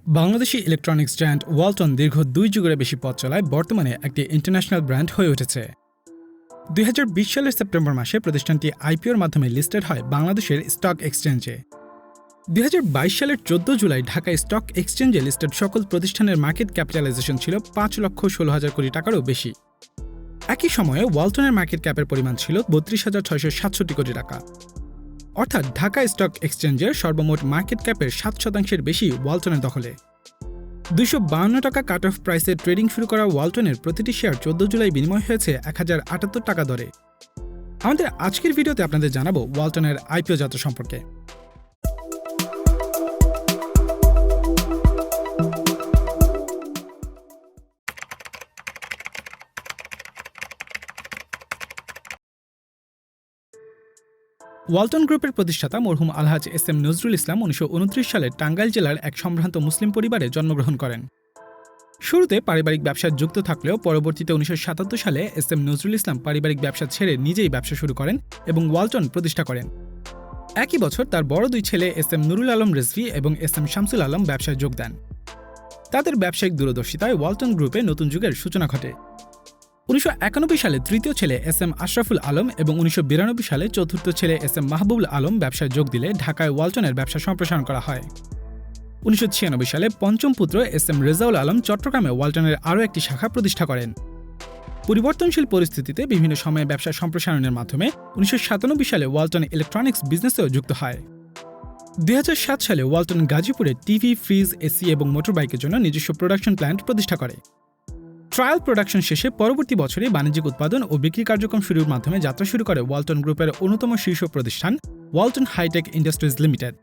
Bangladeshi electronics giant Walton দীর্ঘ 2 যুগের বেশি পথ চলায় বর্তমানে একটি ইন্টারন্যাশনাল ব্র্যান্ড হয়ে উঠেছে। 2020 সালের সেপ্টেম্বর মাসে প্রতিষ্ঠানটি আইপিওর মাধ্যমে লিস্টেড হয় বাংলাদেশের স্টক এক্সচেঞ্জে। 2022 সালের 14 জুলাই ঢাকা স্টক এক্সচেঞ্জে লিস্টেড সকল প্রতিষ্ঠানের মার্কেট ক্যাপিটালাইজেশন ছিল 5,16,000 কোটি টাকারও বেশি। একই সময়ে ওয়ালটনের মার্কেট ক্যাপের পরিমাণ ছিল 32,667 কোটি টাকা। অর্থাৎ ঢাকা স্টক এক্সচেঞ্জের সর্বমোট মার্কেট ক্যাপের 7% বেশি ওয়ালটনের দখলে। 252 টাকা কাট অফ প্রাইসে ট্রেডিং শুরু করা ওয়ালটনের প্রতিটি শেয়ার 14 জুলাই বিনিময় হয়েছে 1078 টাকা দরে। আমাদের আজকের ভিডিওতে আপনাদের জানাবো ওয়ালটনের আইপিও যাত্রা সম্পর্কে। ওয়ালটন গ্রুপের প্রতিষ্ঠাতা মরহুম আলহাজ এস.এম. নজরুল ইসলাম 1929 সালে টাঙ্গাইল জেলার এক সম্ভ্রান্ত মুসলিম পরিবারে জন্মগ্রহণ করেন। শুরুতে পারিবারিক ব্যবসায় যুক্ত থাকলেও পরবর্তীতে 1977 সালে এস.এম. নজরুল ইসলাম পারিবারিক ব্যবসা ছেড়ে নিজেই ব্যবসা শুরু করেন এবং ওয়ালটন প্রতিষ্ঠা করেন। একই বছর তার বড় দুই ছেলে এস.এম. নুরুল আলম রেজভী এবং এস.এম. শামসুল আলম ব্যবসায় যোগ দেন। তাদের ব্যবসায়িক দূরদর্শিতায় ওয়ালটন গ্রুপে নতুন যুগের সূচনা ঘটে। 1991 সালে তৃতীয় ছেলে এস.এম. আশরাফুল আলম এবং 1992 সালে চতুর্থ ছেলে এস.এম. মাহবুবুল আলম ব্যবসায় যোগ দিলে ঢাকায় ওয়ালটনের ব্যবসা সম্প্রসারণ করা হয়। 1996 সালে পঞ্চম পুত্র এস.এম. রেজাউল আলম চট্টগ্রামে ওয়ালটনের আরও একটি শাখা প্রতিষ্ঠা করেন। পরিবর্তনশীল পরিস্থিতিতে বিভিন্ন সময়ে ব্যবসা সম্প্রসারণের মাধ্যমে 1997 সালে ওয়ালটন ইলেকট্রনিক্স বিজনেসেও যুক্ত হয়। 2007 সালে ওয়ালটন গাজীপুরে টিভি, ফ্রিজ, এসি এবং মোটরবাইকের জন্য নিজস্ব প্রোডাকশন প্ল্যান্ট প্রতিষ্ঠা করে। ট্রায়াল প্রোডাকশন শেষে পরবর্তী বছরে বাণিজ্যিক উৎপাদন ও বিক্রি কার্যক্রম শুরুর মাধ্যমে যাত্রা শুরু করে ওয়ালটন গ্রুপের অন্যতম শীর্ষ প্রতিষ্ঠান ওয়ালটন হাইটেক ইন্ডাস্ট্রিজ লিমিটেড,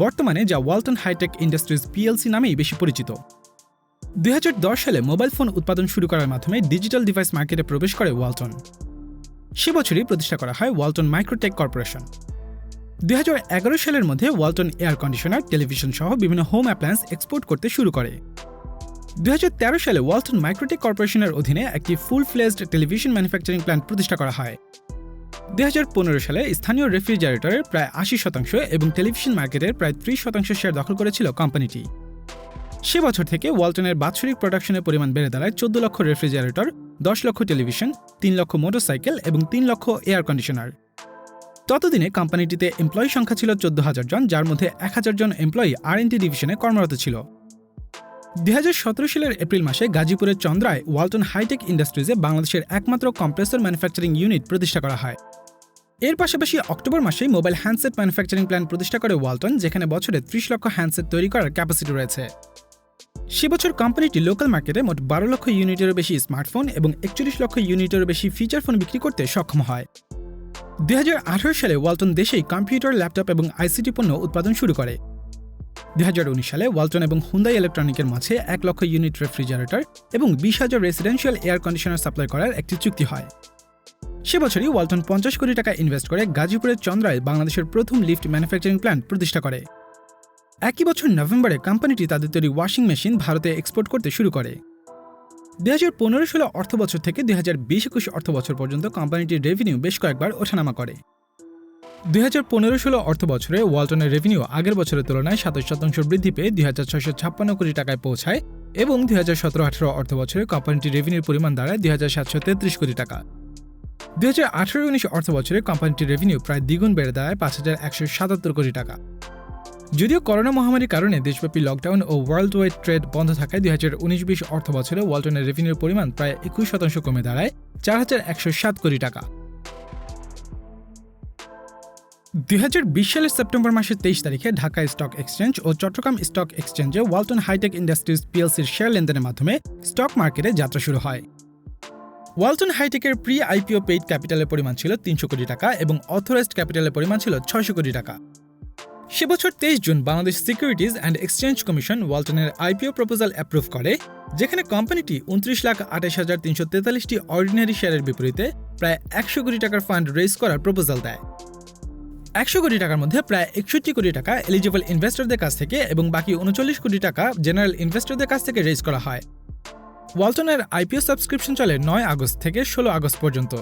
বর্তমানে যা ওয়ালটন হাইটেক ইন্ডাস্ট্রিজ পিএলসি নামেই বেশি পরিচিত। 2010 সালে মোবাইল ফোন উৎপাদন শুরু করার মাধ্যমে ডিজিটাল ডিভাইস মার্কেটে প্রবেশ করে ওয়ালটন। সে বছরই প্রতিষ্ঠা করা হয় ওয়ালটন মাইক্রোটেক কর্পোরেশন। 2011 সালের মধ্যে ওয়ালটন এয়ার কন্ডিশনার, টেলিভিশন সহ বিভিন্ন হোম অ্যাপ্লায়েন্স এক্সপোর্ট করতে শুরু করে। 2013 সালে ওয়ালটন মাইক্রোটেক কর্পোরেশনের অধীনে একটি ফুল ফ্লেজড টেলিভিশন ম্যানুফ্যাকচারিং প্ল্যান্ট প্রতিষ্ঠা করা হয়। 2015 সালে স্থানীয় রেফ্রিজারেটরের প্রায় 80% এবং টেলিভিশন মার্কেটের প্রায় 30% শেয়ার দখল করেছিল কোম্পানিটি। সে বছর থেকে ওয়ালটনের বাৎসরিক প্রোডাকশনের পরিমাণ বেড়ে দাঁড়ায় 14 লক্ষ রেফ্রিজারেটর, 10 লক্ষ টেলিভিশন, 3 লক্ষ মোটরসাইকেল এবং 3 লক্ষ এয়ার কন্ডিশনার। ততদিনে কোম্পানিটিতে এমপ্লয়ি সংখ্যা ছিল 14,000 জন, যার মধ্যে 1,000 জন এমপ্লয়ি আর&ডি ডিভিশনে কর্মরত ছিল। 2017 সালের এপ্রিল মাসে গাজীপুরের চন্দ্রায় ওয়ালটন হাইটেক ইন্ডাস্ট্রিজে বাংলাদেশের একমাত্র কম্প্রেসর ম্যানুফ্যাকচারিং ইউনিট প্রতিষ্ঠা করা হয়। এর পাশাপাশি অক্টোবর মাসে মোবাইল হ্যান্ডসেট ম্যানুফ্যাকচারিং প্ল্যান্ট প্রতিষ্ঠা করে ওয়ালটন, যেখানে বছরে 30 লক্ষ হ্যান্ডসেট তৈরি করার ক্যাপাসিটি রয়েছে। সে বছর কোম্পানিটি লোকাল মার্কেটে মোট 12 লক্ষ ইউনিটেরও বেশি স্মার্টফোন এবং 41 লক্ষ ইউনিটেরও বেশি ফিচার ফোন বিক্রি করতে সক্ষম হয়। 2018 সালে ওয়ালটন দেশেই কম্পিউটার, ল্যাপটপ এবং আইসিটি পণ্য উৎপাদন শুরু করে। 2019 সালে ওয়ালটন এবং হুন্দাই ইলেকট্রনিকের মাঝে 1 লক্ষ ইউনিট রেফ্রিজারেটর এবং 20,000 রেসিডেন্সিয়াল এয়ার কন্ডিশনার সাপ্লাই করার একটি চুক্তি হয়। সে বছরই ওয়ালটন 50 কোটি টাকা ইনভেস্ট করে গাজীপুরের চন্দ্রায় বাংলাদেশের প্রথম লিফট ম্যানুফ্যাকচারিং প্ল্যান্ট প্রতিষ্ঠা করে। একই বছর নভেম্বরে কোম্পানিটি তাদের তৈরি ওয়াশিং মেশিন ভারতে এক্সপোর্ট করতে শুরু করে। 2015-16 অর্থবছর থেকে 2020-21 অর্থবছর পর্যন্ত কোম্পানিটির রেভিনিউ বেশ কয়েকবার ওঠানামা করে। 2015-16 অর্থবছরে ওয়ালটনের রেভিনিউ আগের বছরের তুলনায় 27% বৃদ্ধি পেয়ে 2,656 কোটি টাকায় পৌঁছায় এবং 2017-18 অর্থবছরে কোম্পানিটির রেভিনিউর পরিমাণ দাঁড়ায় 2,733 কোটি টাকা। 2018-19 অর্থবছরে কোম্পানিটির রেভিনিউ প্রায় দ্বিগুণ বেড়ে দাঁড়ায় 5,177 কোটি টাকা। যদিও করোনা মহামারীর কারণে দেশব্যাপী লকডাউন ও ওয়ার্ল্ড ওয়াইড ট্রেড বন্ধ থাকায় 2019-20 অর্থবছরে ওয়ালটনের রেভিনিউর পরিমাণ প্রায় 21% কমে দাঁড়ায় 4,107 কোটি টাকা। 2020 সালের সেপ্টেম্বর মাসের 23 তারিখে ঢাকা স্টক এক্সচেঞ্জ ও চট্টগ্রাম স্টক এক্সচেঞ্জে ওয়ালটন হাইটেক ইন্ডাস্ট্রিজ পিএলসির শেয়ার লেনদেনের মাধ্যমে স্টক মার্কেটে যাত্রা শুরু হয়। ওয়ালটন হাইটেকের প্রি আইপিও পেইড ক্যাপিটালের পরিমাণ ছিল 300 কোটি টাকা এবং অথরাইজড ক্যাপিটালের পরিমাণ ছিল 600 কোটি টাকা। সে বছর 23 June Bangladesh securities and exchange commission ওয়ালটনের আইপিও প্রপোজাল অ্যাপ্রুভ করে, যেখানে কোম্পানিটি 29,28,343টি অর্ডিনারি শেয়ারের বিপরীতে প্রায় 100 কোটি টাকার ফান্ড রেজ করার প্রপোজাল দেয়। 100 কোটি টাকার মধ্যে প্রায় 61 কোটি টাকা এলিজিবল ইনভেস্টরদের কাছ থেকে এবং বাকি 39 কোটি টাকা জেনারেল ইনভেস্টরদের কাছ থেকে রেজ করা হয়। ওয়ালটনের আইপিও সাবস্ক্রিপশন চলে 9 আগস্ট থেকে 16 আগস্ট পর্যন্ত।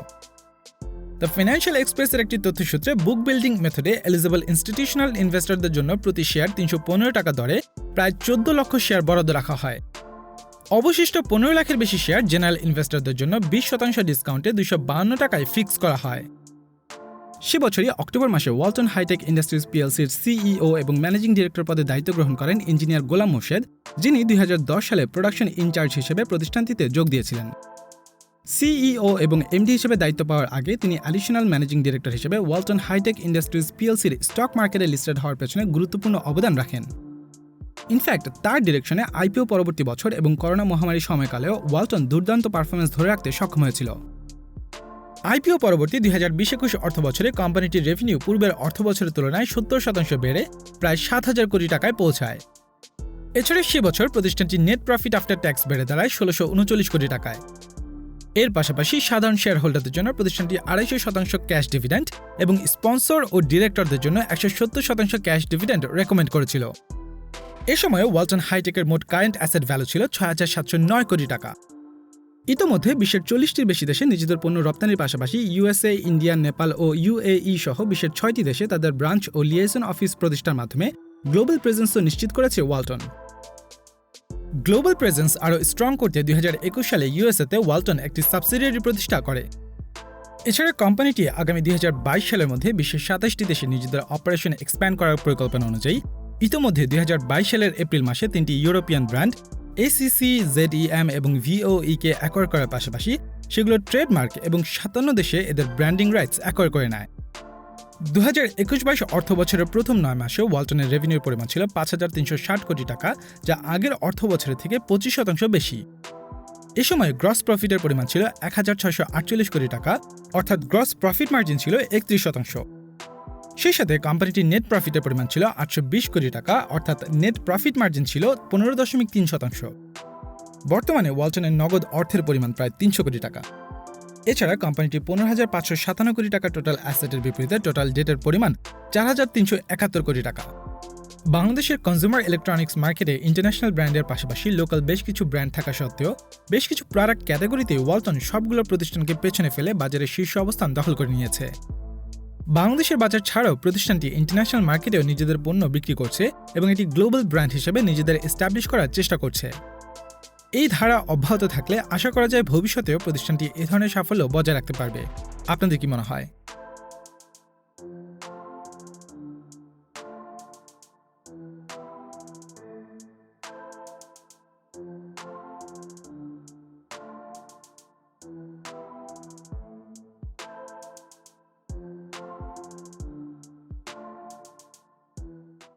দ্য ফিনান্সিয়াল এক্সপ্রেসের একটি তথ্যসূত্রে বুক বিল্ডিং মেথডে এলিজিবল ইনস্টিটিউশনাল ইনভেস্টরদের জন্য প্রতি শেয়ার ৩১৫ টাকা দরে প্রায় ১৪ লক্ষ শেয়ার বরাদ্দ রাখা হয়। অবশিষ্ট ১৫ লাখের বেশি শেয়ার জেনারেল ইনভেস্টরদের জন্য ২০% ডিসকাউন্টে ২৫২ টাকায় ফিক্স করা হয়। সে বছরই অক্টোবর মাসে ওয়ালটন হাইটেক ইন্ডাস্ট্রিজ পিএলসির সিইও এবং ম্যানেজিং ডিরেক্টর পদে দায়িত্ব গ্রহণ করেন ইঞ্জিনিয়ার গোলাম মোর্শেদ, যিনি ২০১০ সালে প্রোডাকশন ইনচার্জ হিসেবে প্রতিষ্ঠানটিতে যোগ দিয়েছিলেন। সিইও এবং এমডি হিসেবে দায়িত্ব পাওয়ার আগে তিনি অ্যাডিশনাল ম্যানেজিং ডিরেক্টর হিসেবে ওয়ালটন হাইটেক ইন্ডাস্ট্রিজ পিএলসির স্টক মার্কেটে লিস্টেড হওয়ার পেছনে গুরুত্বপূর্ণ অবদান রাখেন। ইনফ্যাক্ট তার ডিরেকশনে আইপিও পরবর্তী বছর এবং করোনা মহামারীর সময়কালেও ওয়ালটন দুর্দান্ত পারফরমেন্স ধরে রাখতে সক্ষম হয়েছিল। আইপিও পরবর্তী ২০২০-২১ অর্থবছরে কোম্পানিটির রেভিনিউ পূর্বের অর্থবছরের তুলনায় ৭০% বেড়ে প্রায় ৭,০০০ কোটি টাকায় পৌঁছায়। এছাড়া সে বছর প্রতিষ্ঠানটির নেট প্রফিট আফটার ট্যাক্স বেড়ে দাঁড়ায় ১৬৩৯ কোটি টাকায়। এর পাশাপাশি সাধারণ শেয়ার হোল্ডারদের জন্য প্রতিষ্ঠানটি ২৫০% ক্যাশ ডিভিডেন্ড এবং স্পন্সর ও ডিরেক্টরদের জন্য ১৭০% ক্যাশ ডিভিডেন্ড রেকমেন্ড করেছিল। এ সময়ে ওয়ালটন হাইটেকের মোট কারেন্ট অ্যাসেট ভ্যালু ছিল ৬,৭০৯ কোটি টাকা। ইতোমধ্যে বিশ্বের ৪০টির বেশি দেশে নিজেদের পণ্য রপ্তানির পাশাপাশি ইউএসএ, ইন্ডিয়া, নেপাল ও ইউএই সহ বিশ্বের ৬টি দেশে তাদের ব্রাঞ্চ ও লিয়েজন অফিস প্রতিষ্ঠার মাধ্যমে গ্লোবাল প্রেজেন্সও নিশ্চিত করেছে ওয়ালটন। গ্লোবাল প্রেজেন্স আরও স্ট্রং করতে ২০২১ সালে ইউএসএতে ওয়ালটন একটি সাবসিডিয়ারি প্রতিষ্ঠা করে। এছাড়া কোম্পানিটি আগামী ২০২২ সালের মধ্যে বিশ্বের ২৭টি দেশে নিজেদের অপারেশন এক্সপ্যান্ড করার পরিকল্পনা অনুযায়ী ইতোমধ্যে ২০২২ সালের এপ্রিল মাসে ৩টি ইউরোপিয়ান ব্র্যান্ড এসিসি, জেডইএম এবং ভিওই-কে অ্যাকোয়ার করার পাশাপাশি সেগুলোর ট্রেডমার্ক এবং ৫৭ দেশে এদের ব্র্যান্ডিং রাইটস অ্যাকোয়ার করে নেয়। ২০২১-২২ অর্থবছরের প্রথম ৯ মাসে ওয়ালটনের রেভিনিউর পরিমাণ ছিল ৫,৩৬০ কোটি টাকা, যা আগের অর্থবছরের থেকে ২৫% বেশি। এ সময় গ্রস প্রফিটের পরিমাণ ছিল ১,৬৪৮ কোটি টাকা, অর্থাৎ গ্রস প্রফিট মার্জিন ছিল ৩১%। সেই সাথে কোম্পানিটির নেট প্রফিটের পরিমাণ ছিল ৮২০ কোটি টাকা, অর্থাৎ নেট প্রফিট মার্জিন ছিল ১৫.৩%। বর্তমানে ওয়ালটনের নগদ অর্থের পরিমাণ প্রায় ৩০০ কোটি টাকা। এছাড়া কোম্পানিটি ১৫,৫৫৭ কোটি টাকা টোটাল অ্যাসেটের বিপরীতে টোটাল ডেটের পরিমাণ ৪,৩৭১ কোটি টাকা। বাংলাদেশের কনজিউমার ইলেকট্রনিক্স মার্কেটে ইন্টারন্যাশনাল ব্র্যান্ডের পাশাপাশি লোকাল বেশ কিছু ব্র্যান্ড থাকা সত্ত্বেও বেশ কিছু প্রোডাক্ট ক্যাটাগরিতে ওয়ালটন সবগুলো প্রতিষ্ঠানকে পেছনে ফেলে বাজারের শীর্ষ অবস্থান দখল করে নিয়েছে। বাংলাদেশের বাজার ছাড়াও প্রতিষ্ঠানটি ইন্টারন্যাশনাল মার্কেটেও নিজেদের পণ্য বিক্রি করছে এবং এটি গ্লোবাল ব্র্যান্ড হিসেবে নিজেদের এস্টাবলিশ করার চেষ্টা করছে। এই ধারা অব্যাহত থাকলে আশা করা যায় ভবিষ্যতেও প্রতিষ্ঠানটি এ ধরনের সাফল্য বজায় রাখতে পারবে। আপনাদের কি মনে হয়?